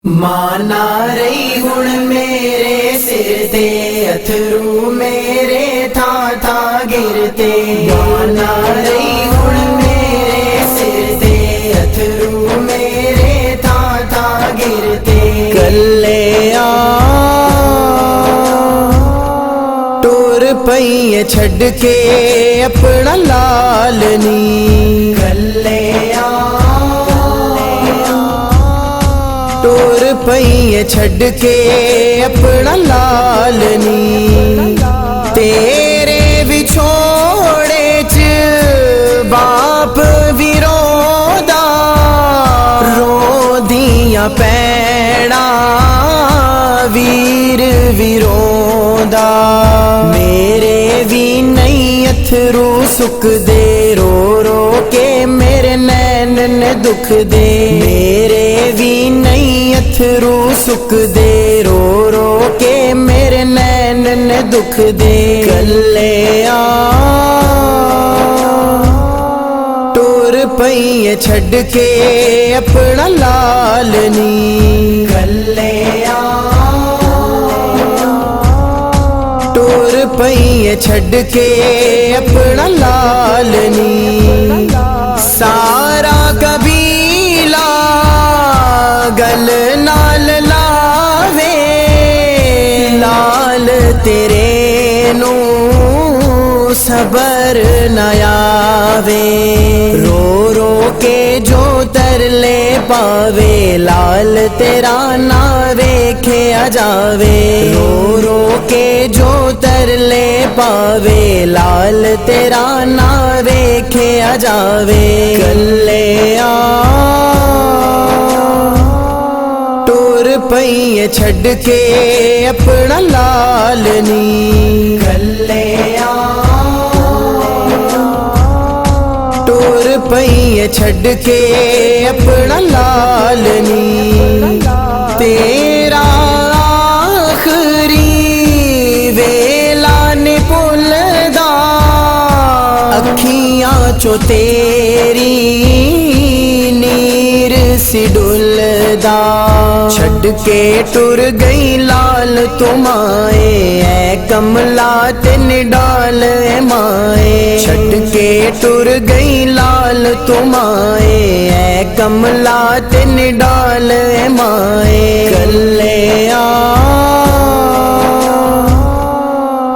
माना रही हुण मेरे सिर ते अथरू मेरे था गिरते। माना रही हुण मेरे सिर ते अथरू मेरे था गिरते। कल्ले टुर पई छड़ के अपना लालनी। कल्ले टुर पई छड़ के अपना लालनी। तेरे विछोड़े च बाप विरोदा रोदियां पैड़ा वीर विरोदा। मेरे भी नहीं अथरू सुख दे रो रो के मेरे नैन ने दुख दे। मेरे भी नहीं अथरू सुख दे रो रो के मेरे नैन ने दुख दे। कल्ले टुर पई छड़ के अपना लालनी। कल्ले टुर पई छड़ के अपना लालनी। सारा कबीला गल नाल लावे लाल तेरे नू सबर न आवे। रो रो के जो तरले पावे लाल तेरा ना वेखे आ जावे। रो रो के जो तरले पावे लाल तेरा ना वेखे आ जावे। कल्ले टुर पई छड़ के अपना लालनी। कल्ले टुर पई छड़ के अपना लालनी। तेरा आखरी वेला ने भुलदा अखियां चो तेरी नीर सी डुलदा। छड़ के टुर गई लाल तुमाए ऐ कमला तेन डाल माए। छड़ के टुर गई लाल तुमाए ऐ कमला तेन डाल माए। कल्ले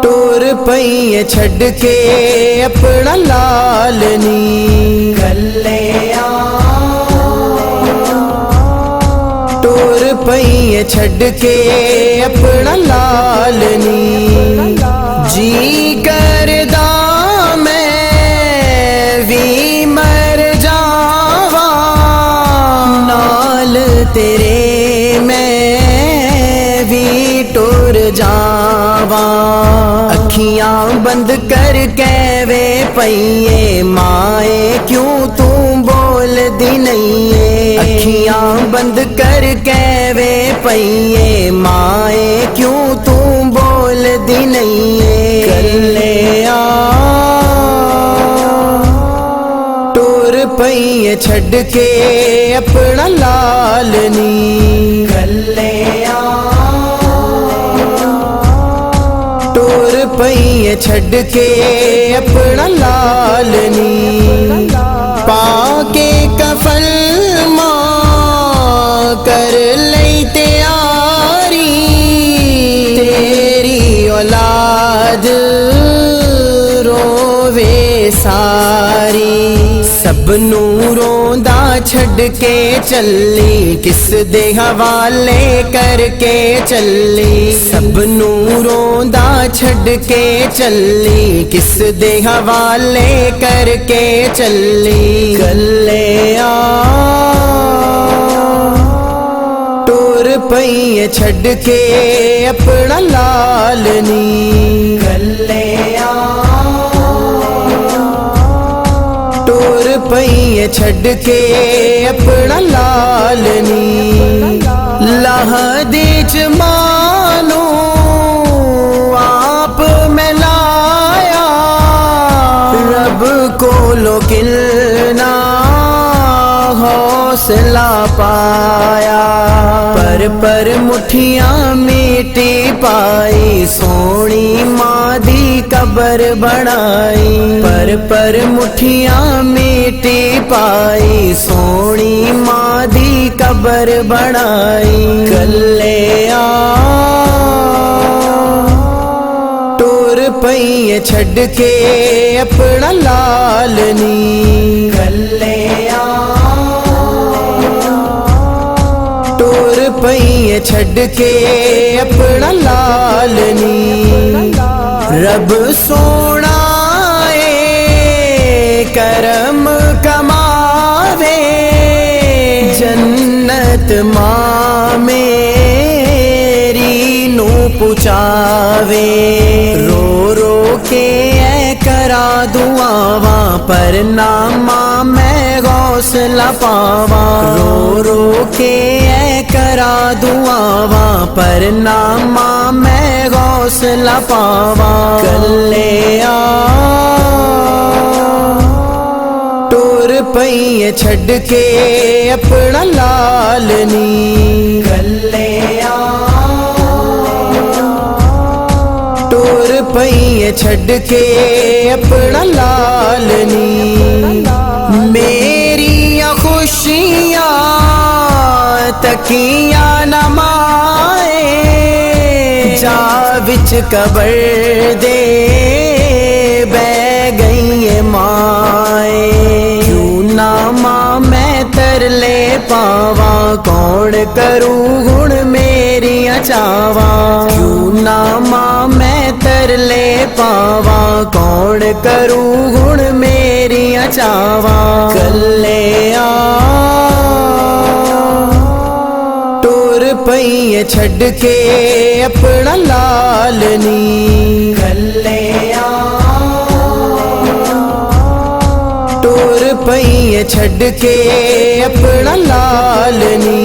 टुर पई छड़ के अपना लालनी। कल्ले टुर पई छड़ के अपना लालनी। जी करदा मैं भी मर जावा नाल तेरे मैं भी टुर जावा। अखियां बंद कर वे पईए माए क्यों तू बोल दी नहीं है। अखियां बंद कर वे पईए माए क्यों तू बोल दी नहीं है। कल्ले टुर पई छड़ के अपना लालनी। कल्ले टुर पई छड़ के अपना लालनी। पाके कफल मां कर लई तैयारी तेरी औलाद रोवे सारी। सब नू रोंदा छड़ के चली किस दे हवाले करके चली। सब नू रोंदा छड़ के चली किस दे हवाले करके चली। कल्ले टुर पई छड़ के अपना लालनी। कल्ले टुर पई छड़ के अपना लालनी। लाह दे च मानो आप मैं लाया रब को लो किलना हौसला पाया। पर पर मुठियां मिट्टी पाई, सोनी मां दी कबर बनाई। पर मुठियां मिट्टी पाई, सोनी मां दी कबर बनाई। कल्ले टुर पई छड़ के अपना लाल नी। कल्ले टुर पई छड़ के अपना लाल नी। रब सोना करम कमावे, जन्नत मां मेरी नू पुचावे। रो रो के करा दुआवा, पर नामा मैं गौसला पावा। रो रो के करा दुआवा, पर नामा मैं गौसला पावा। कल्ले पई छड़ के अपना लाल नी। कल्ले टुर पई छड़ के अपना लाल नी। मेरी खुशियां तकियां न माए, जा विच कबर दे बह गई माए। मैं तरले पावा, कौन करू गुण मेरिया चावा। क्यों ना मां मैं तरले पावा, कौन करू गुण मेरिया चावा। कल्ले टुर पई छड़ के अपना लाल नी। कल्ले पई छड़ के अपना लाल नी।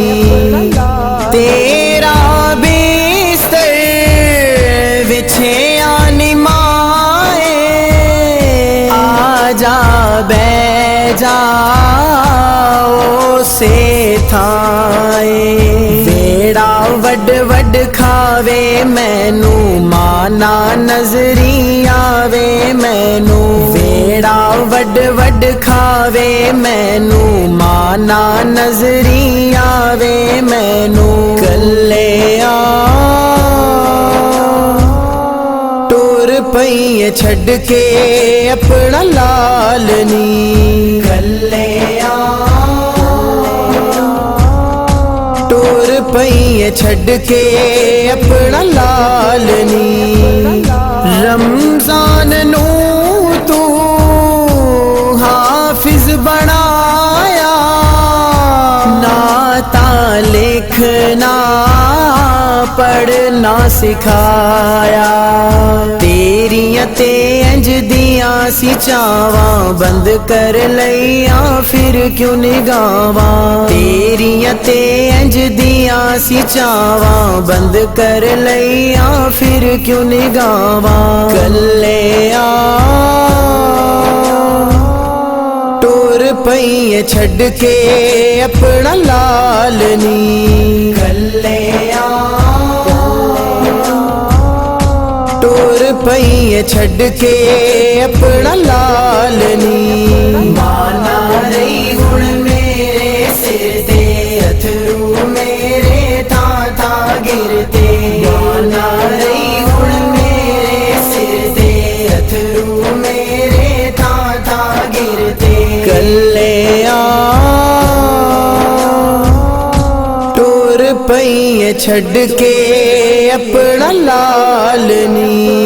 तेरा बिस्तर बिछे आनी माए, आजा बै जाओ से थाए। वेड़ा वड वड खावे मैनू, माना नजरी आवे मैनू। वेड़ा वड वड खावे मैनू, माना नजरी आवे मैनू। कल्ले टुर पई छड़ के अपना लाल नी। कल्ले टुर पई छड़ के अपना लाल नी। रमजान नू तू हाफिज बनाया, नाता लिखना पढ़ना सिखाया। तेरियां ते इंज दियां सी चावा, बंद कर लैया फिर क्यों निगावा। तेरियां ते इंज दियां सी चावा, बंद कर लैया फिर क्यों निगावा। कल्ले टुर पई छड़ के अपना लाल नी। कल्ले टुर पई छड़ के अपना लाल नी। माना रही गुण मेरे सिर ते, अथरू मेरे था गिरते। माना रही गुण मेरे सिर ते, अथरू मेरे था गिरते। कल्ले टुर पई छड़ के अपना लाल नी।